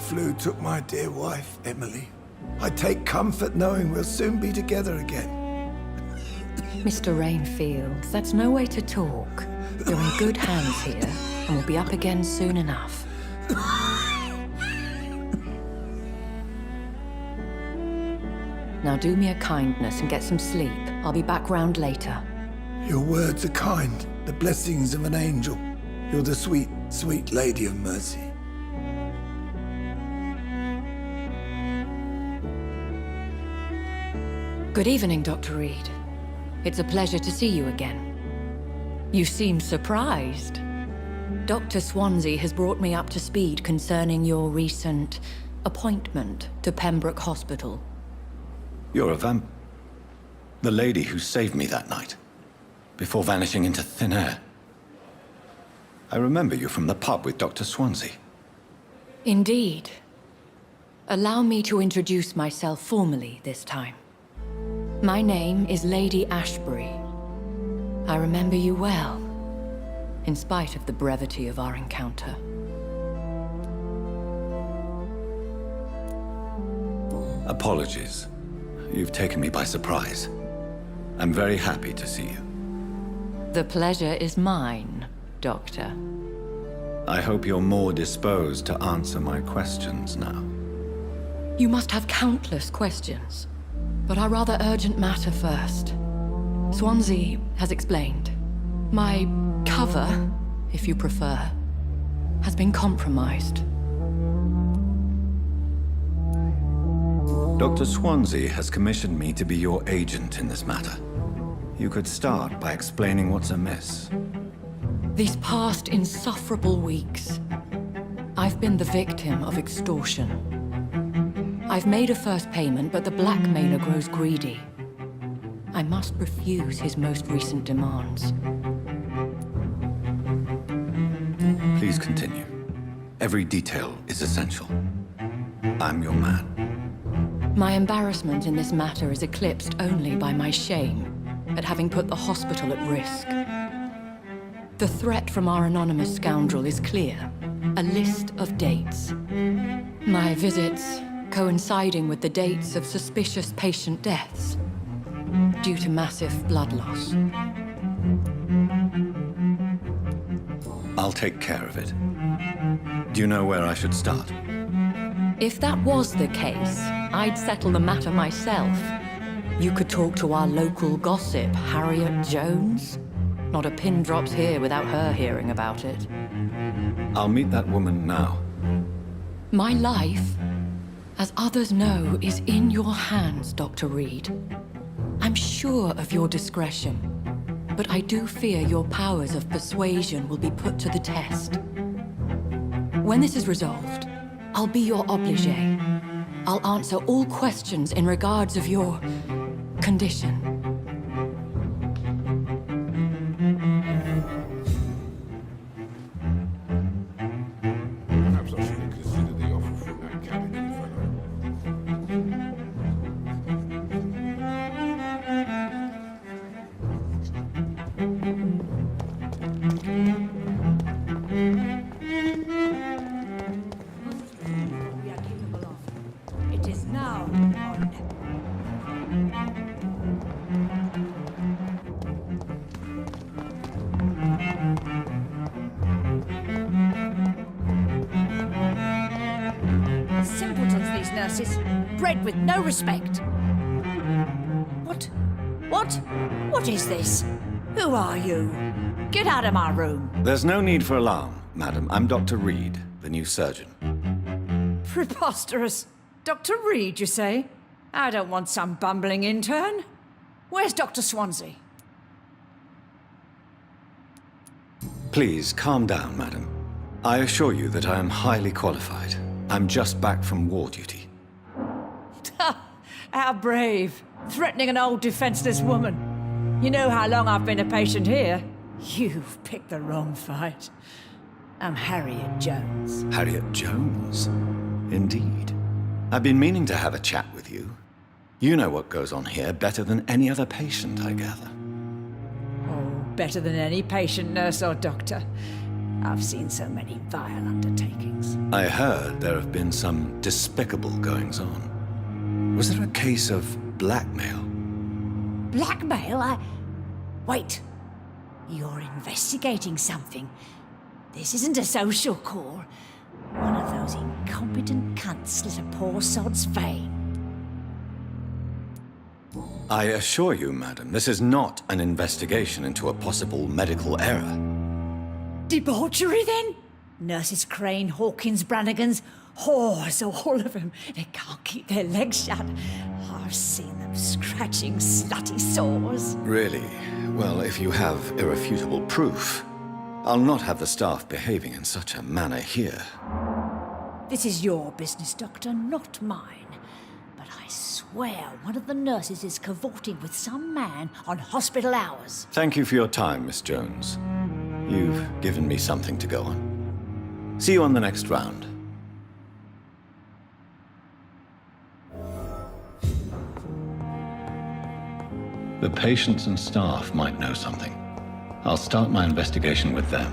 flu took my dear wife, Emily. I take comfort knowing we'll soon be together again. Mr. Rainfield, that's no way to talk. You're in good hands here, and we'll be up again soon enough. Now do me a kindness and get some sleep. I'll be back round later. Your words are kind, the blessings of an angel. You're the sweet, sweet Lady of Mercy. Good evening, Dr. Reed. It's a pleasure to see you again. You seem surprised. Dr. Swansea has brought me up to speed concerning your recent appointment to Pembroke Hospital. You're a the lady who saved me that night, before vanishing into thin air. I remember you from the pub with Dr. Swansea. Indeed. Allow me to introduce myself formally this time. My name is Lady Ashbury. I remember you well, in spite of the brevity of our encounter. Apologies. You've taken me by surprise. I'm very happy to see you. The pleasure is mine, Doctor. I hope you're more disposed to answer my questions now. You must have countless questions, but our rather urgent matter first. Swansea has explained. My cover, if you prefer, has been compromised. Dr. Swansea has commissioned me to be your agent in this matter. You could start by explaining what's amiss. These past insufferable weeks, I've been the victim of extortion. I've made a first payment, but the blackmailer grows greedy. I must refuse his most recent demands. Please continue. Every detail is essential. I'm your man. My embarrassment in this matter is eclipsed only by my shame at having put the hospital at risk. The threat from our anonymous scoundrel is clear. A list of dates. My visits coinciding with the dates of suspicious patient deaths due to massive blood loss. I'll take care of it. Do you know where I should start? If that was the case, I'd settle the matter myself. You could talk to our local gossip, Harriet Jones. Not a pin drops here without her hearing about it. I'll meet that woman now. My life, as others know, is in your hands, Dr. Reed. I'm sure of your discretion, but I do fear your powers of persuasion will be put to the test. When this is resolved, I'll be your obligé. I'll answer all questions in regards of your condition. Perhaps I should have considered the offer from that cabin fellow. We are capable of. It is now or never. Simpletons, these nurses. Bred with no respect. What? What is this? Who are you? Get out of my room. There's no need for alarm, madam. I'm Dr. Reed, the new surgeon. Preposterous. Dr. Reed, you say? I don't want some bumbling intern. Where's Dr. Swansea? Please, calm down, madam. I assure you that I am highly qualified. I'm just back from war duty. How brave. Threatening an old defenseless woman. You know how long I've been a patient here? You've picked the wrong fight. I'm Harriet Jones. Harriet Jones? Indeed. I've been meaning to have a chat with you. You know what goes on here better than any other patient, I gather. Oh, better than any patient, nurse or doctor. I've seen so many vile undertakings. I heard there have been some despicable goings-on. Was there a case of blackmail? Blackmail? Wait. You're investigating something. This isn't a social call. One of those incompetent cunts slit a poor sod's vein. I assure you, madam, this is not an investigation into a possible medical error. Debauchery, then? Nurses Crane, Hawkins, Brannigans, whores, all of them. They can't keep their legs shut. I've seen them scratching slutty sores. Really? Well, if you have irrefutable proof, I'll not have the staff behaving in such a manner here. This is your business, Doctor, not mine. But I swear one of the nurses is cavorting with some man on hospital hours. Thank you for your time, Miss Jones. You've given me something to go on. See you on the next round. The patients and staff might know something. I'll start my investigation with them.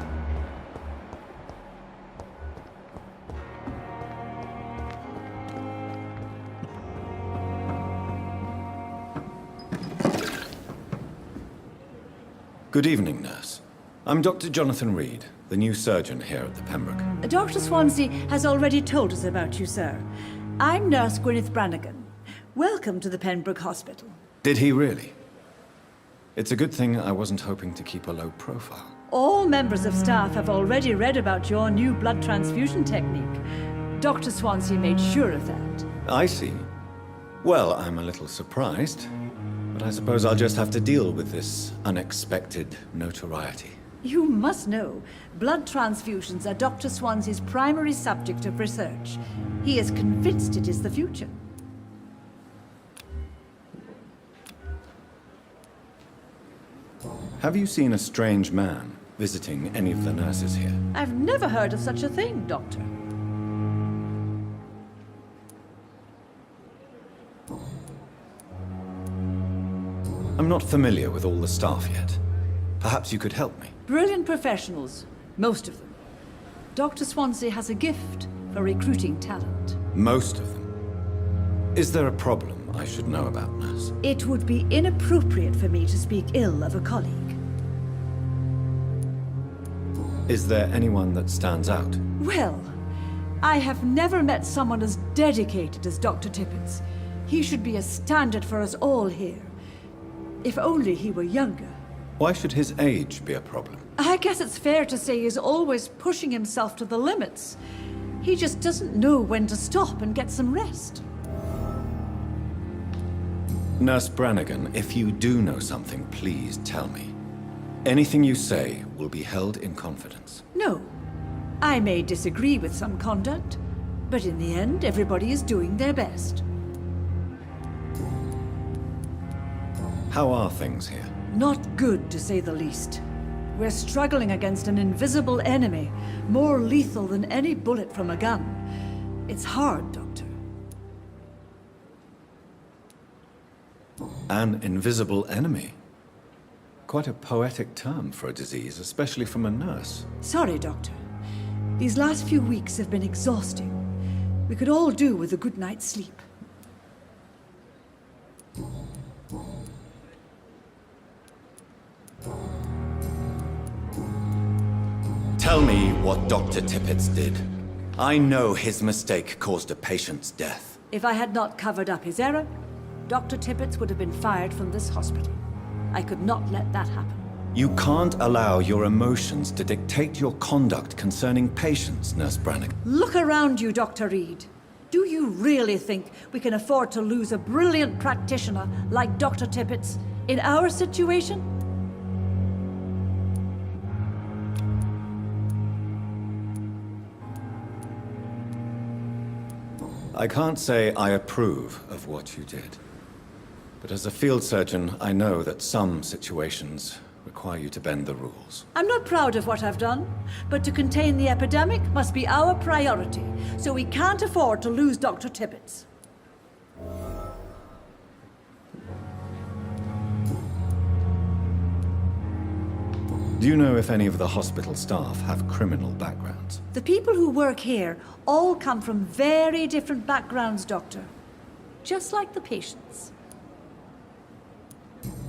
Good evening, nurse. I'm Dr. Jonathan Reed, the new surgeon here at the Pembroke. Dr. Swansea has already told us about you, sir. I'm Nurse Gwyneth Brannigan. Welcome to the Pembroke Hospital. Did he really? It's a good thing I wasn't hoping to keep a low profile. All members of staff have already read about your new blood transfusion technique. Dr. Swansea made sure of that. I see. Well, I'm a little surprised, but I suppose I'll just have to deal with this unexpected notoriety. You must know, blood transfusions are Dr. Swansea's primary subject of research. He is convinced it is the future. Have you seen a strange man visiting any of the nurses here? I've never heard of such a thing, Doctor. I'm not familiar with all the staff yet. Perhaps you could help me. Brilliant professionals, most of them. Dr. Swansea has a gift for recruiting talent. Most of them. Is there a problem I should know about, nurse? It would be inappropriate for me to speak ill of a colleague. Is there anyone that stands out? Well, I have never met someone as dedicated as Dr. Tippett. He should be a standard for us all here. If only he were younger. Why should his age be a problem? I guess it's fair to say he's always pushing himself to the limits. He just doesn't know when to stop and get some rest. Nurse Brannigan, if you do know something, please tell me. Anything you say will be held in confidence. No. I may disagree with some conduct, but in the end, everybody is doing their best. How are things here? Not good, to say the least. We're struggling against an invisible enemy, more lethal than any bullet from a gun. It's hard, Doctor. An invisible enemy? Quite a poetic term for a disease, especially from a nurse. Sorry, Doctor. These last few weeks have been exhausting. We could all do with a good night's sleep. Tell me what Dr. Tippett did. I know his mistake caused a patient's death. If I had not covered up his error, Dr. Tippett would have been fired from this hospital. I could not let that happen. You can't allow your emotions to dictate your conduct concerning patients, Nurse Brannigan. Look around you, Dr. Reed. Do you really think we can afford to lose a brilliant practitioner like Dr. Tippett in our situation? I can't say I approve of what you did. But as a field surgeon, I know that some situations require you to bend the rules. I'm not proud of what I've done, but to contain the epidemic must be our priority, so we can't afford to lose Dr. Tippett. Do you know if any of the hospital staff have criminal backgrounds? The people who work here all come from very different backgrounds, Doctor. Just like the patients.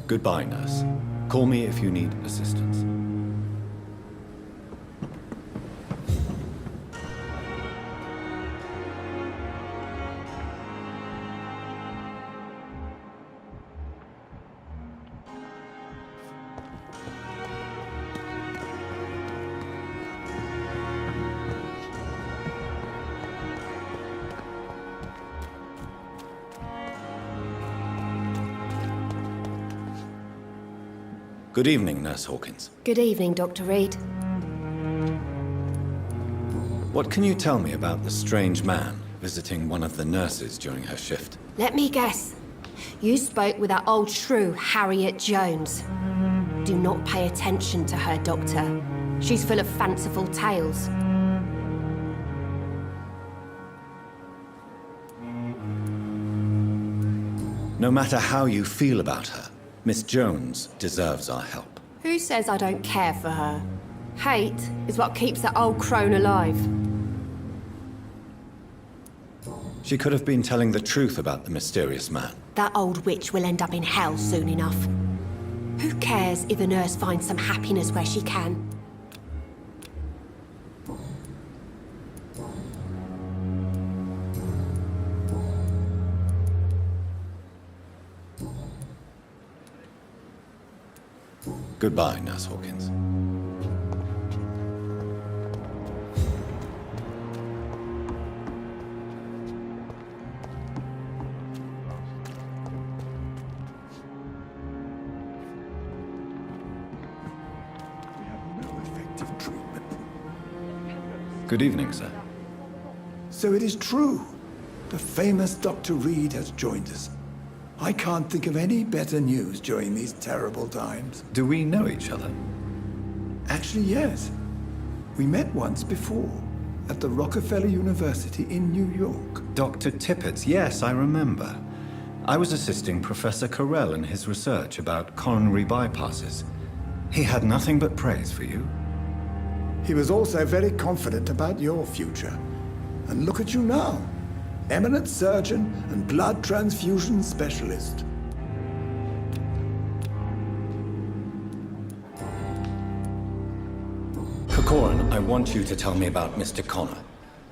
Goodbye, nurse. Call me if you need assistance. Good evening, Nurse Hawkins. Good evening, Dr. Reed. What can you tell me about the strange man visiting one of the nurses during her shift? Let me guess. You spoke with that old shrew, Harriet Jones. Do not pay attention to her, Doctor. She's full of fanciful tales. No matter how you feel about her, Miss Jones deserves our help. Who says I don't care for her? Hate is what keeps that old crone alive. She could have been telling the truth about the mysterious man. That old witch will end up in hell soon enough. Who cares if a nurse finds some happiness where she can? Goodbye, Nurse Hawkins. We have no effective treatment. Good evening, sir. So it is true. The famous Dr. Reed has joined us. I can't think of any better news during these terrible times. Do we know each other? Actually, yes. We met once before, at the Rockefeller University in New York. Dr. Tippets, yes, I remember. I was assisting Professor Carell in his research about coronary bypasses. He had nothing but praise for you. He was also very confident about your future. And look at you now. Eminent surgeon and blood transfusion specialist. Corcoran, I want you to tell me about Mr. Connor.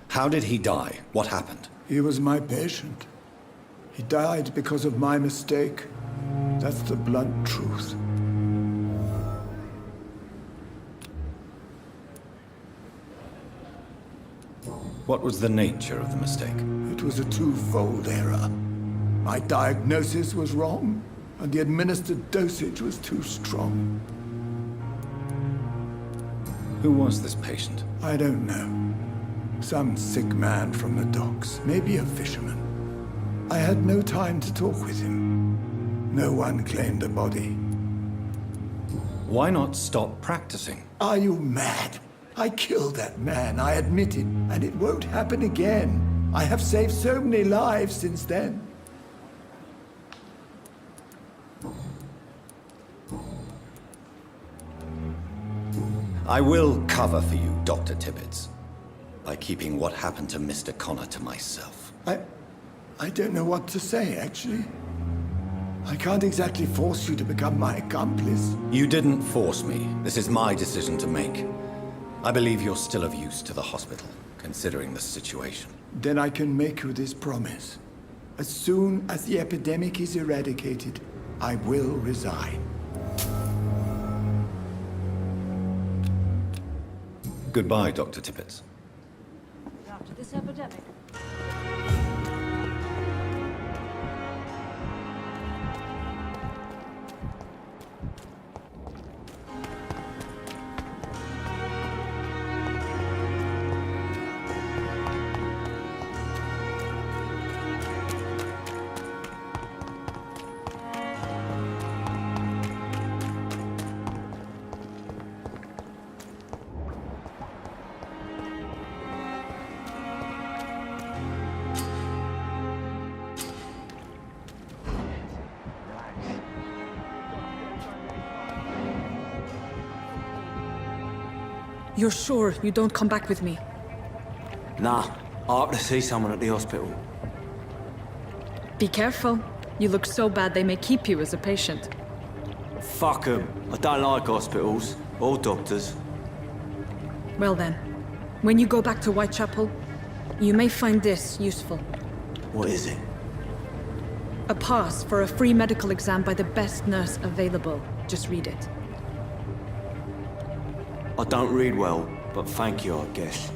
How did he die? What happened? He was my patient. He died because of my mistake. That's the blunt truth. What was the nature of the mistake? It was a twofold error. My diagnosis was wrong, and the administered dosage was too strong. Who was this patient? I don't know. Some sick man from the docks, maybe a fisherman. I had no time to talk with him. No one claimed a body. Why not stop practicing? Are you mad? I killed that man, I admit it, and it won't happen again. I have saved so many lives since then. I will cover for you, Dr. Tibbets, by keeping what happened to Mr. Connor to myself. I don't know what to say, actually. I can't exactly force you to become my accomplice. You didn't force me. This is my decision to make. I believe you're still of use to the hospital, considering the situation. Then I can make you this promise. As soon as the epidemic is eradicated, I will resign. Goodbye, Dr. Tippets. After this epidemic. You're sure you don't come back with me? Nah, I have to see someone at the hospital. Be careful. You look so bad they may keep you as a patient. Fuck 'em. I don't like hospitals. Or doctors. Well then, when you go back to Whitechapel, you may find this useful. What is it? A pass for a free medical exam by the best nurse available. Just read it. I don't read well, but thank you, I guess.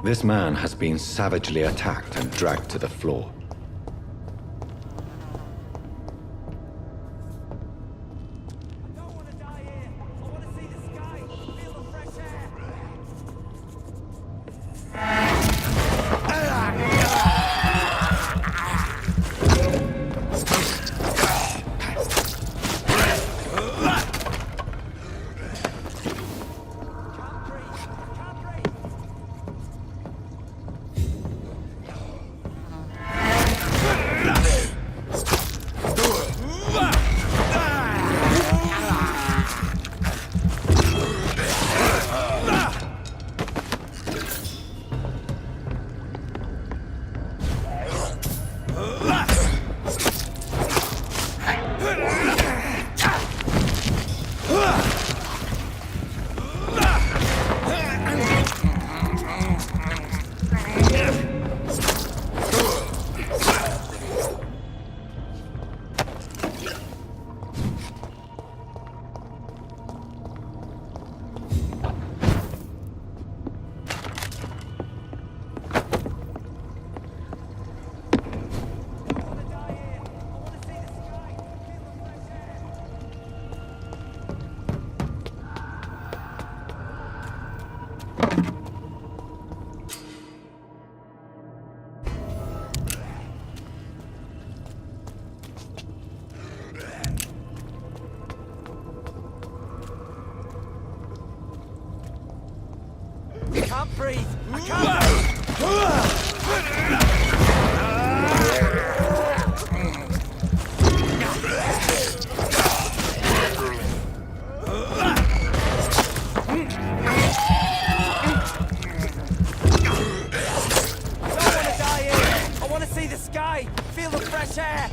This man has been savagely attacked and dragged to the floor. can't breathe. I can't I want to see the sky, feel the fresh air.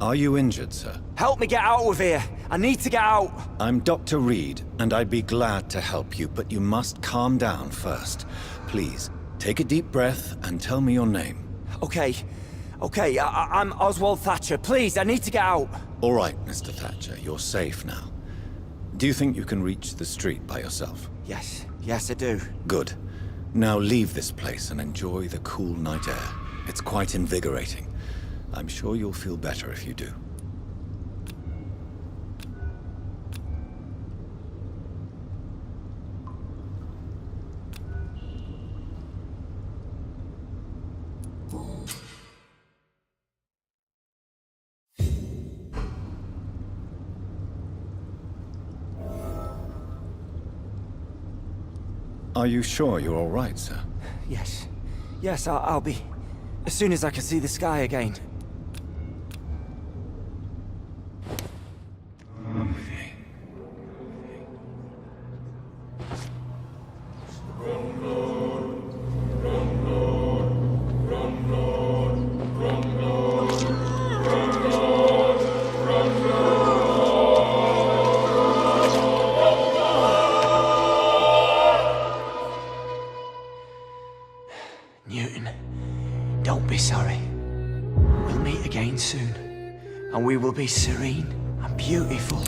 Are you injured, sir? Help me get out of here. I need to get out. I'm Dr. Reed, and I'd be glad to help you, but you must calm down first. Please, take a deep breath and tell me your name. Okay, I'm Oswald Thatcher. Please, I need to get out. All right, Mr. Thatcher, you're safe now. Do you think you can reach the street by yourself? Yes, I do. Good. Now leave this place and enjoy the cool night air. It's quite invigorating. I'm sure you'll feel better if you do. Are you sure you're all right, sir? Yes. Yes, I'll be. As soon as I can see the sky again. Newton, don't be sorry. We'll meet again soon, and we will be serene and beautiful.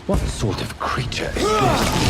What sort of creature is this?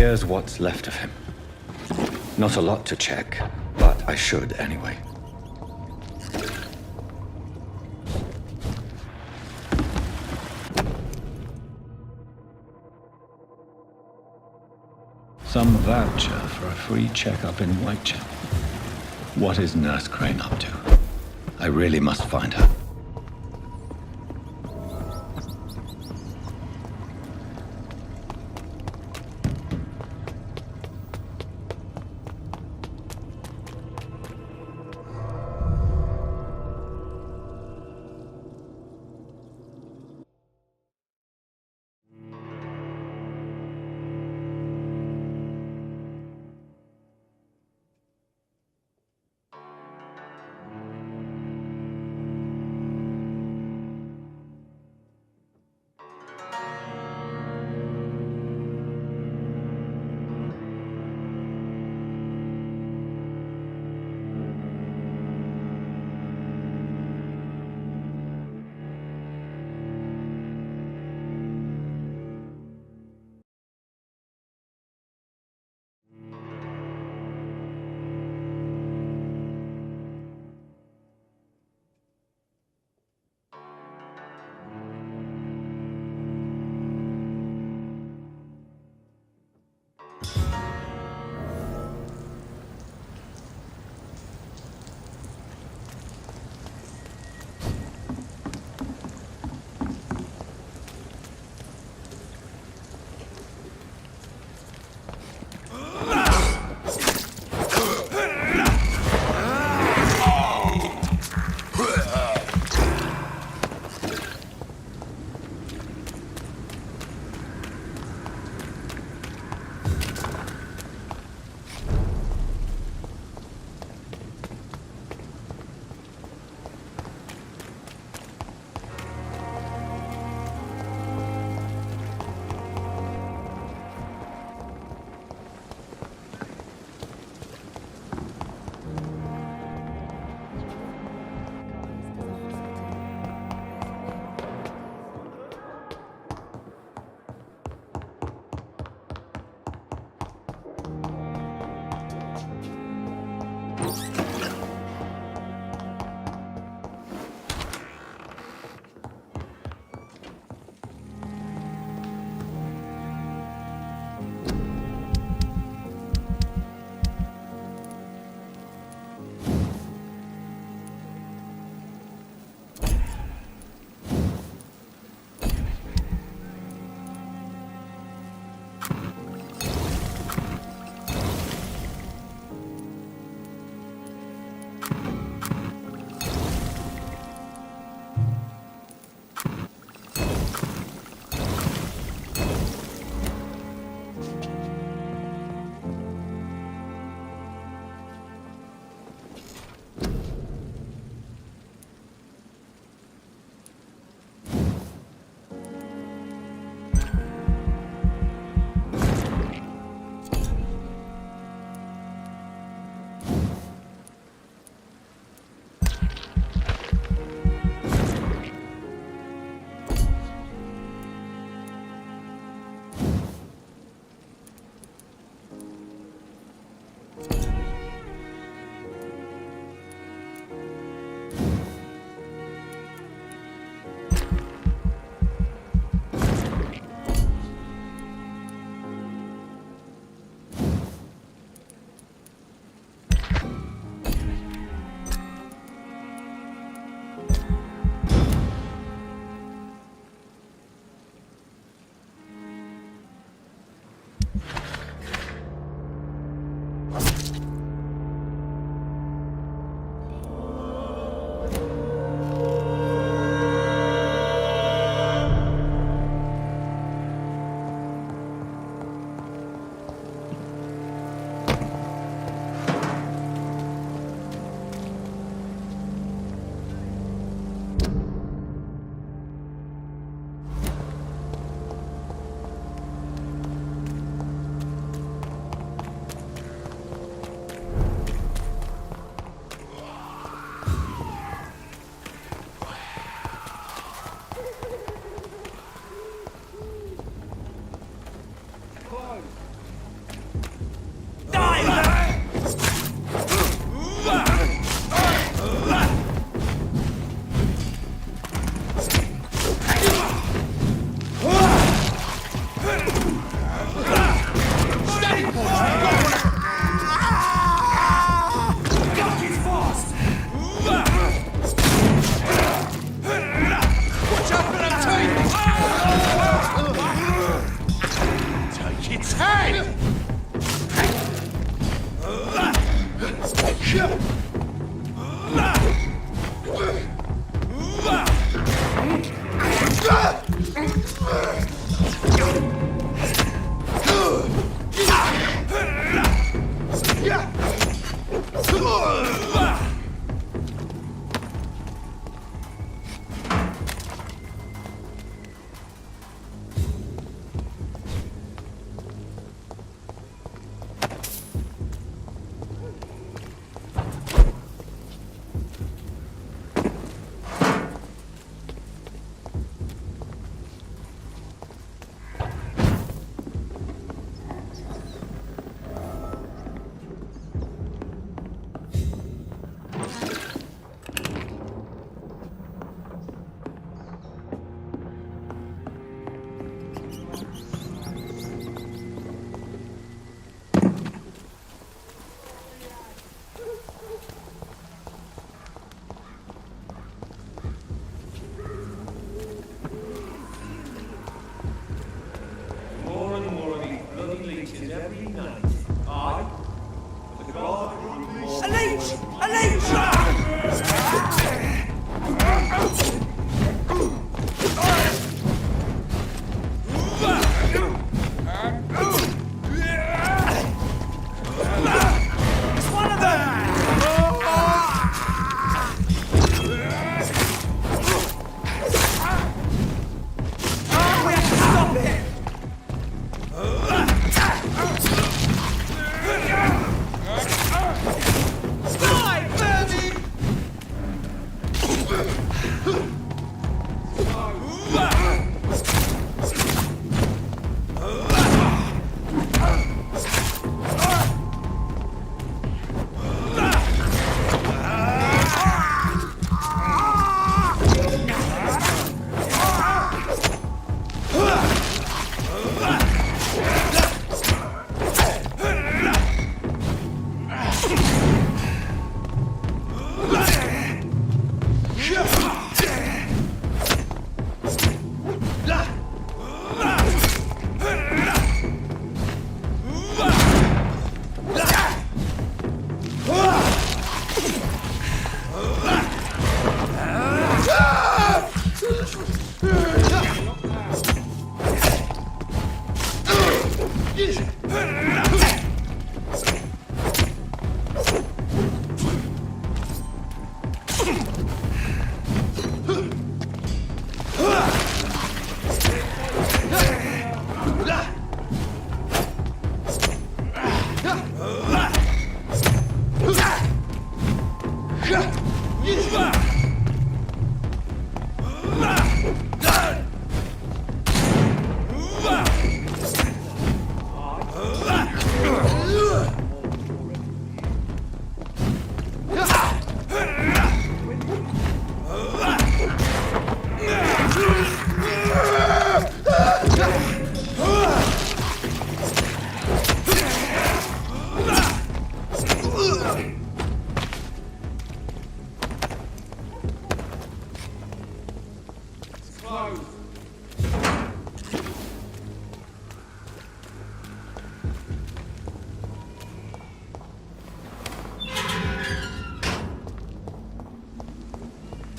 Here's what's left of him. Not a lot to check, but I should anyway. Some voucher for a free checkup in Whitechapel. What is Nurse Crane up to? I really must find her.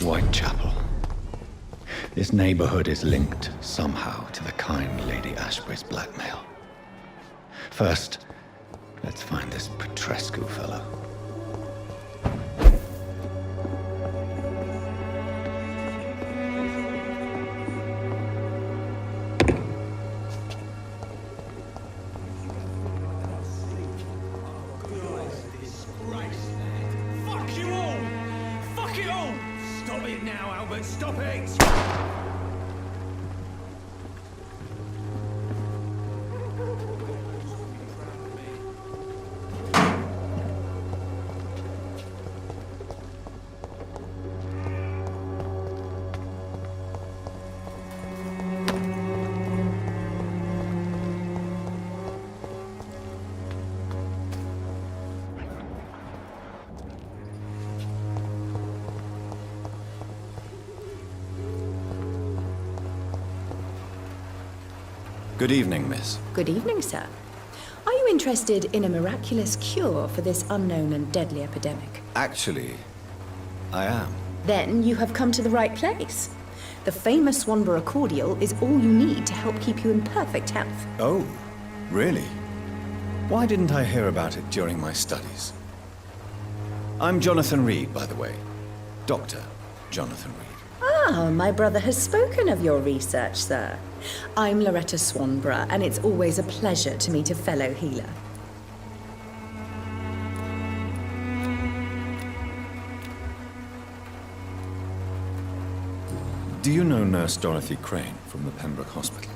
Whitechapel. This neighborhood is linked somehow to the kind Lady Ashbury's blackmail. First, let's find this Petrescu fellow. Good evening, miss. Good evening, sir. Are you interested in a miraculous cure for this unknown and deadly epidemic? Actually, I am. Then you have come to the right place. The famous Swanborough cordial is all you need to help keep you in perfect health. Oh, really? Why didn't I hear about it during my studies? I'm Jonathan Reed, by the way. Dr. Jonathan Reed. Ah, my brother has spoken of your research, sir. I'm Loretta Swanborough, and it's always a pleasure to meet a fellow healer. Do you know Nurse Dorothy Crane from the Pembroke Hospital?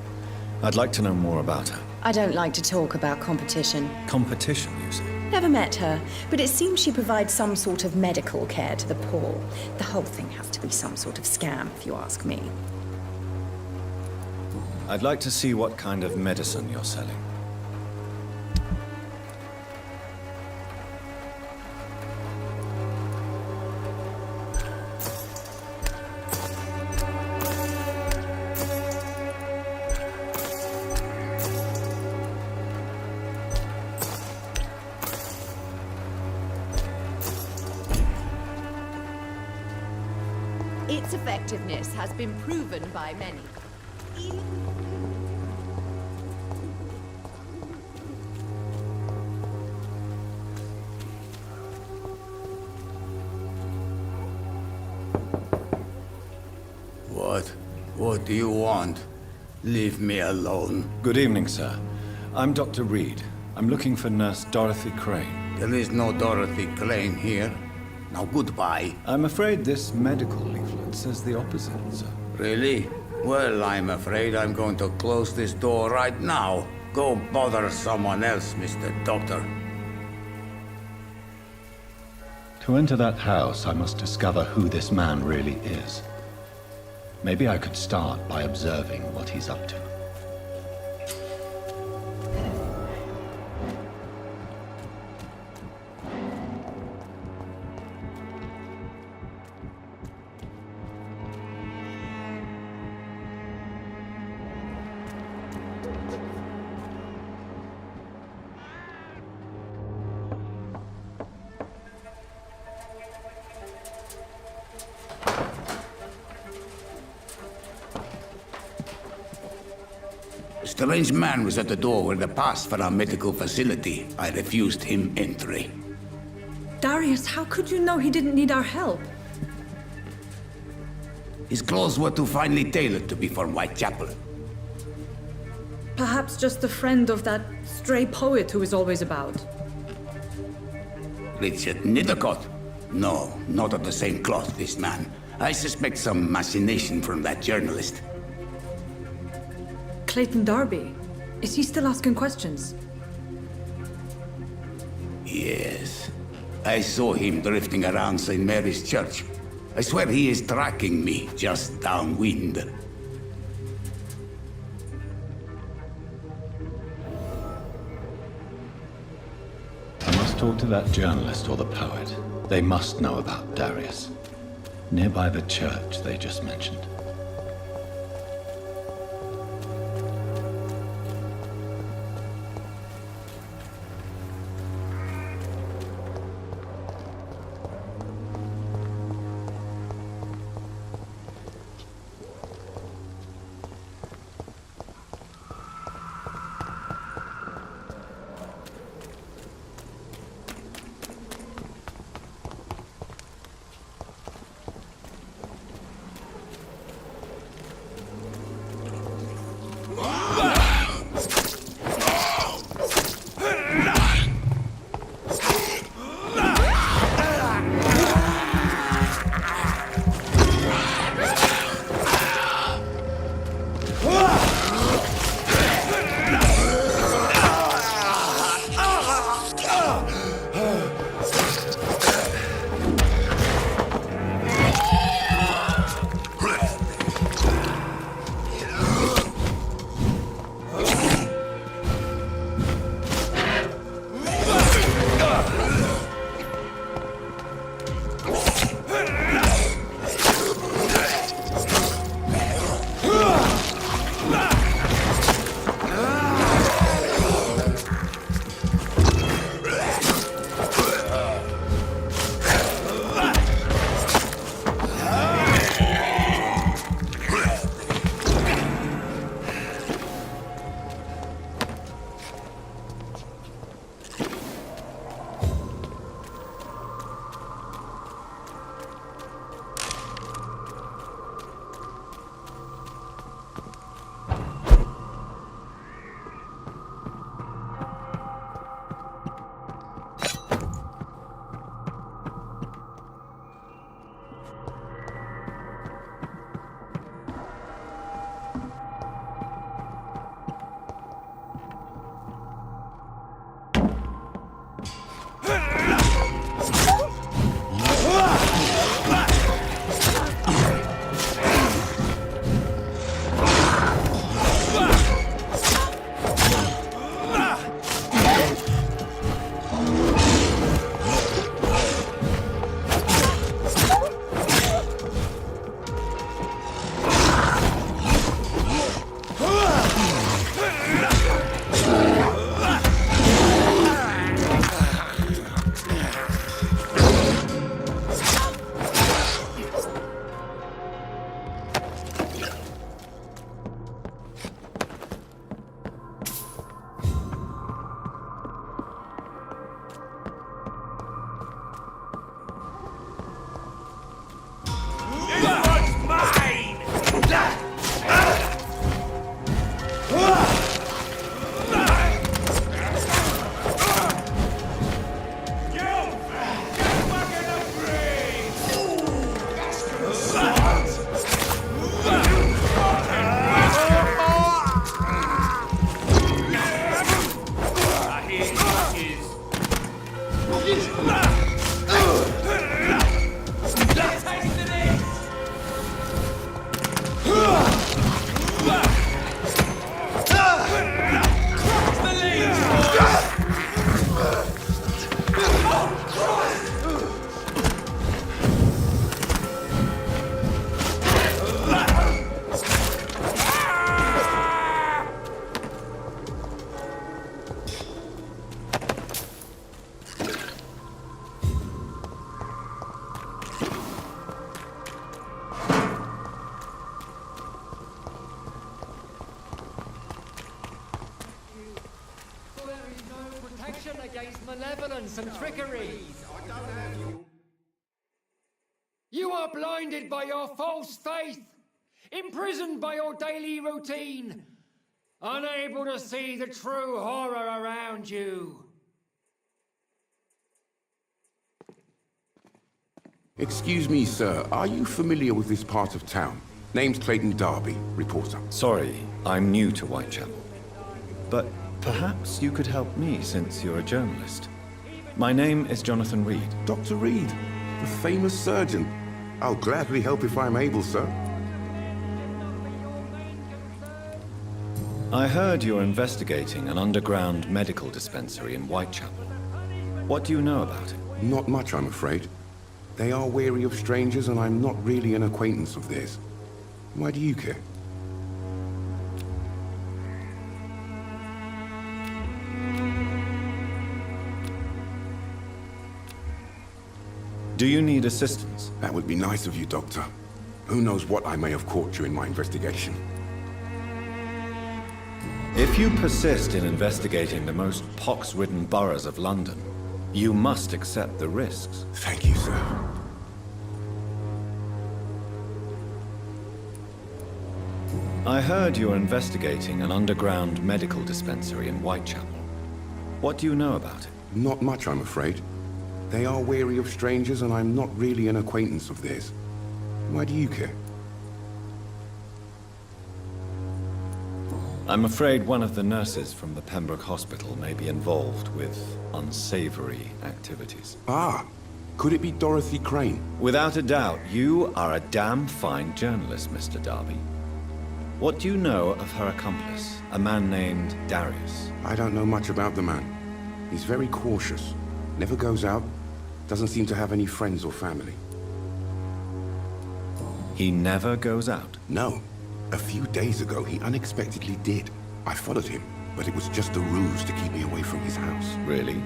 I'd like to know more about her. I don't like to talk about competition. Competition, you say? Never met her, but it seems she provides some sort of medical care to the poor. The whole thing has to be some sort of scam, if you ask me. I'd like to see what kind of medicine you're selling. Its effectiveness has been proven by many. What do you want? Leave me alone. Good evening, sir. I'm Dr. Reed. I'm looking for Nurse Dorothy Crane. There is no Dorothy Crane here. Now goodbye. I'm afraid this medical leaflet says the opposite, sir. Really? Well, I'm afraid I'm going to close this door right now. Go bother someone else, Mr. Doctor. To enter that house, I must discover who this man really is. Maybe I could start by observing what he's up to. A strange man was at the door with a pass for our medical facility. I refused him entry. Darius, how could you know he didn't need our help? His clothes were too finely tailored to be from Whitechapel. Perhaps just a friend of that stray poet who is always about. Richard Nithercott? No, not of the same cloth, this man. I suspect some machination from that journalist. Clayton Darby. Is he still asking questions? Yes. I saw him drifting around St. Mary's Church. I swear he is tracking me just downwind. I must talk to that journalist or the poet. They must know about Darius. Nearby the church they just mentioned. against malevolence and trickery. You are blinded by your false faith, imprisoned by your daily routine, unable to see the true horror around you. Excuse me, sir. Are you familiar with this part of town? Name's Clayton Darby, reporter. Sorry, I'm new to Whitechapel. But perhaps you could help me since you're a journalist. My name is Jonathan Reed. Dr. Reed, the famous surgeon. I'll gladly help if I'm able, sir. I heard you're investigating an underground medical dispensary in Whitechapel. What do you know about it? Not much, I'm afraid. They are wary of strangers, and I'm not really an acquaintance of theirs. Why do you care? Do you need assistance? That would be nice of you, Doctor. Who knows what I may have caught during my investigation. If you persist in investigating the most pox-ridden boroughs of London, you must accept the risks. Thank you, sir. I heard you're investigating an underground medical dispensary in Whitechapel. What do you know about it? Not much, I'm afraid. They are wary of strangers, and I'm not really an acquaintance of theirs. Why do you care? I'm afraid one of the nurses from the Pembroke Hospital may be involved with unsavory activities. Ah, could it be Dorothy Crane? Without a doubt, you are a damn fine journalist, Mr. Darby. What do you know of her accomplice, a man named Darius? I don't know much about the man. He's very cautious, never goes out, doesn't seem to have any friends or family. He never goes out? No. A few days ago, he unexpectedly did. I followed him, but it was just a ruse to keep me away from his house. Really?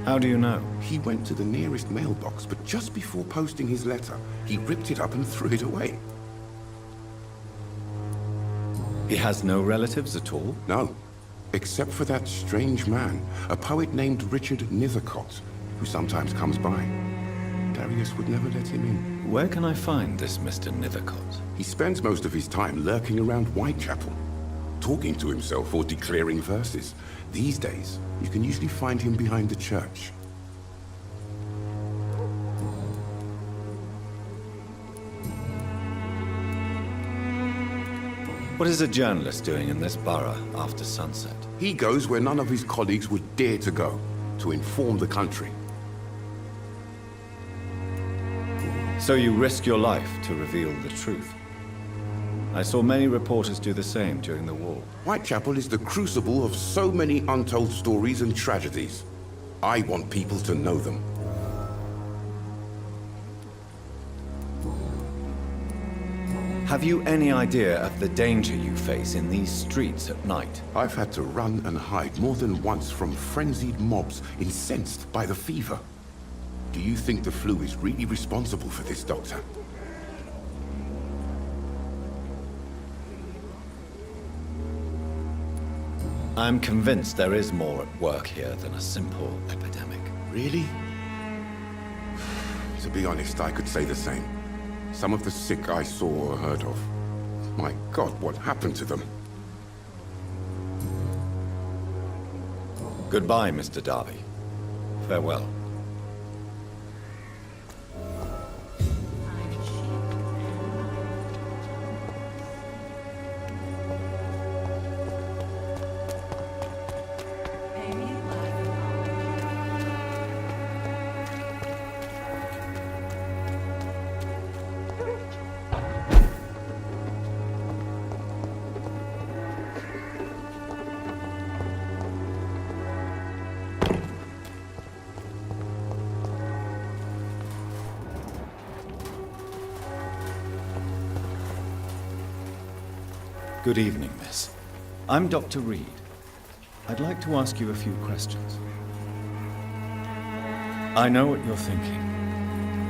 How do you know? He went to the nearest mailbox, but just before posting his letter, he ripped it up and threw it away. He has no relatives at all? No, except for that strange man, a poet named Richard Nethercott, who sometimes comes by. Darius would never let him in. Where can I find this Mr. Nethercott? He spends most of his time lurking around Whitechapel, talking to himself or declaring verses. These days, you can usually find him behind the church. What is a journalist doing in this borough after sunset? He goes where none of his colleagues would dare to go, to inform the country. So you risk your life to reveal the truth. I saw many reporters do the same during the war. Whitechapel is the crucible of so many untold stories and tragedies. I want people to know them. Have you any idea of the danger you face in these streets at night? I've had to run and hide more than once from frenzied mobs incensed by the fever. Do you think the flu is really responsible for this, Doctor? I'm convinced there is more at work here than a simple epidemic. Really? To be honest, I could say the same. Some of the sick I saw or heard of. My God, what happened to them? Goodbye, Mr. Darby. Farewell. Good evening, miss. I'm Dr. Reed. I'd like to ask you a few questions. I know what you're thinking.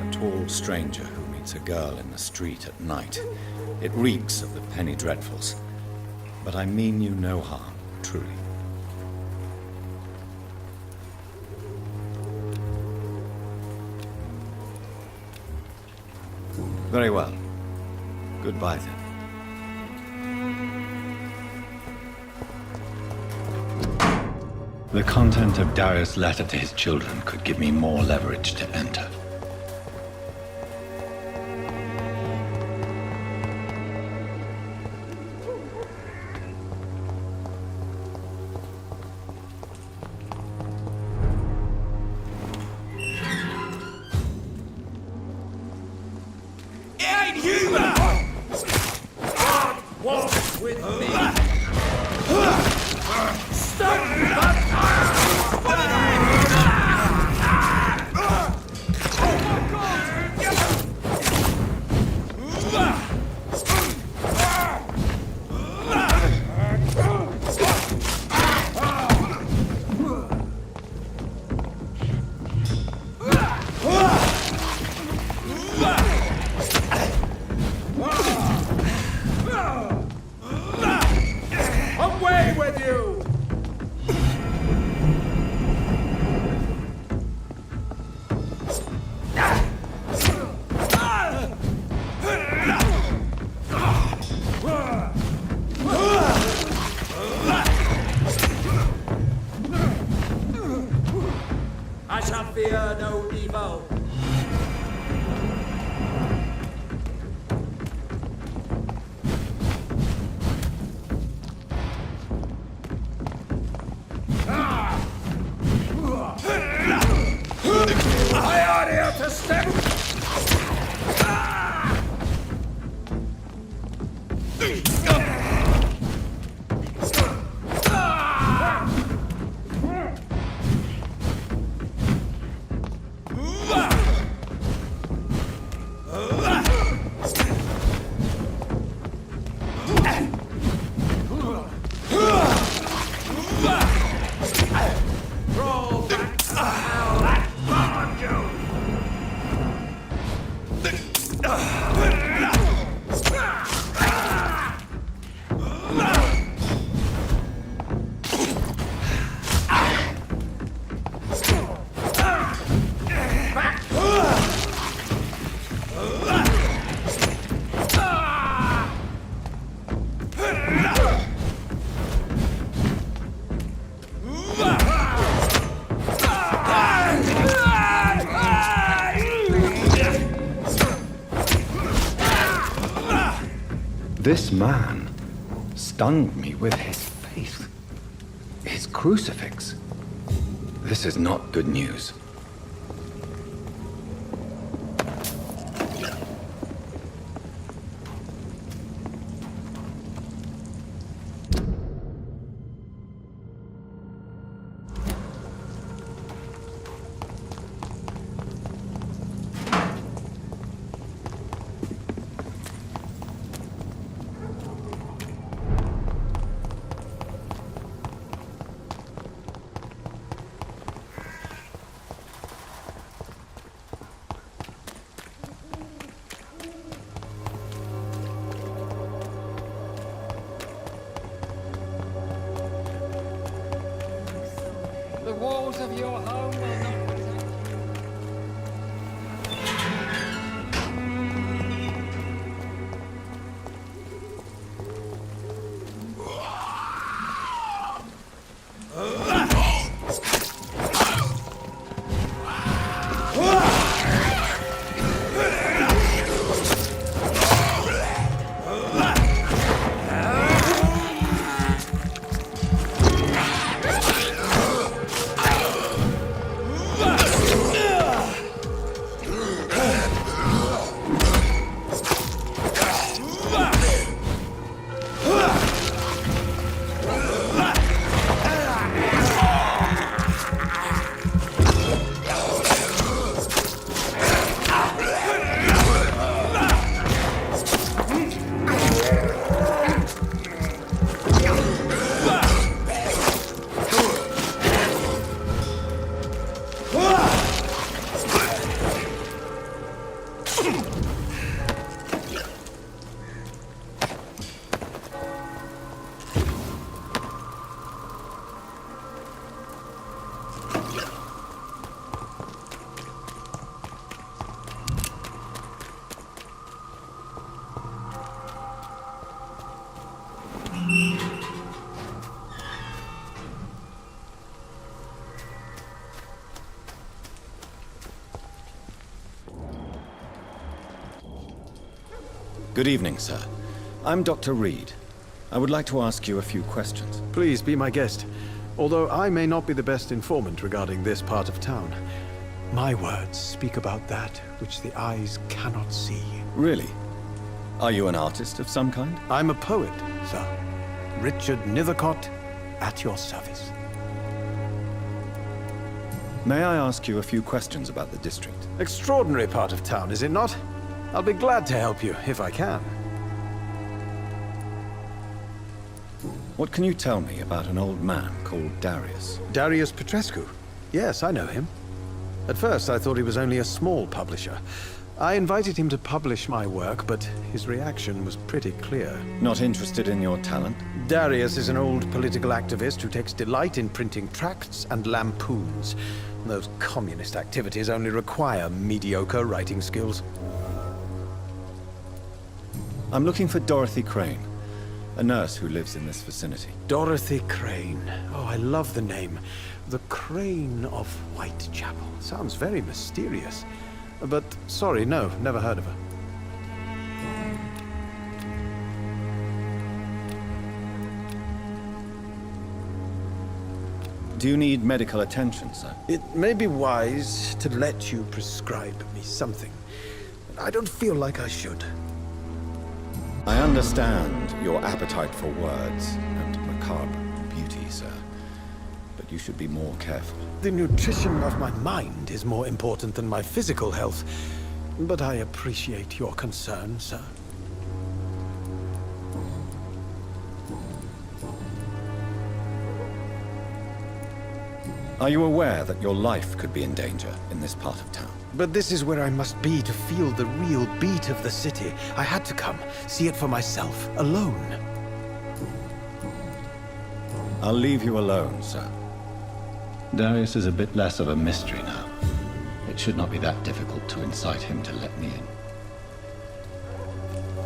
A tall stranger who meets a girl in the street at night. It reeks of the penny dreadfuls. But I mean you no harm, truly. Very well. Goodbye, then. The content of Darius' letter to his children could give me more leverage to enter. I shall fear no evil. I are here to step. This man stunned me with his faith. His crucifix. This is not good news. The walls of your home will not protect you. Good evening, sir. I'm Dr. Reed. I would like to ask you a few questions. Please be my guest. Although I may not be the best informant regarding this part of town, my words speak about that which the eyes cannot see. Really? Are you an artist of some kind? I'm a poet, sir. Richard Nethercott, at your service. May I ask you a few questions about the district? Extraordinary part of town, is it not? I'll be glad to help you, if I can. What can you tell me about an old man called Darius? Darius Petrescu? Yes, I know him. At first, I thought he was only a small publisher. I invited him to publish my work, but his reaction was pretty clear. Not interested in your talent? Darius is an old political activist who takes delight in printing tracts and lampoons. Those communist activities only require mediocre writing skills. I'm looking for Dorothy Crane, a nurse who lives in this vicinity. Dorothy Crane. Oh, I love the name. The Crane of Whitechapel. Sounds very mysterious. But, sorry, no, never heard of her. Do you need medical attention, sir? It may be wise to let you prescribe me something. I don't feel like I should. I understand your appetite for words and macabre beauty, sir. But you should be more careful. The nutrition of my mind is more important than my physical health. But I appreciate your concern, sir. Are you aware that your life could be in danger in this part of town? But this is where I must be to feel the real beat of the city. I had to come, see it for myself, alone. I'll leave you alone, sir. Darius is a bit less of a mystery now. It should not be that difficult to incite him to let me in.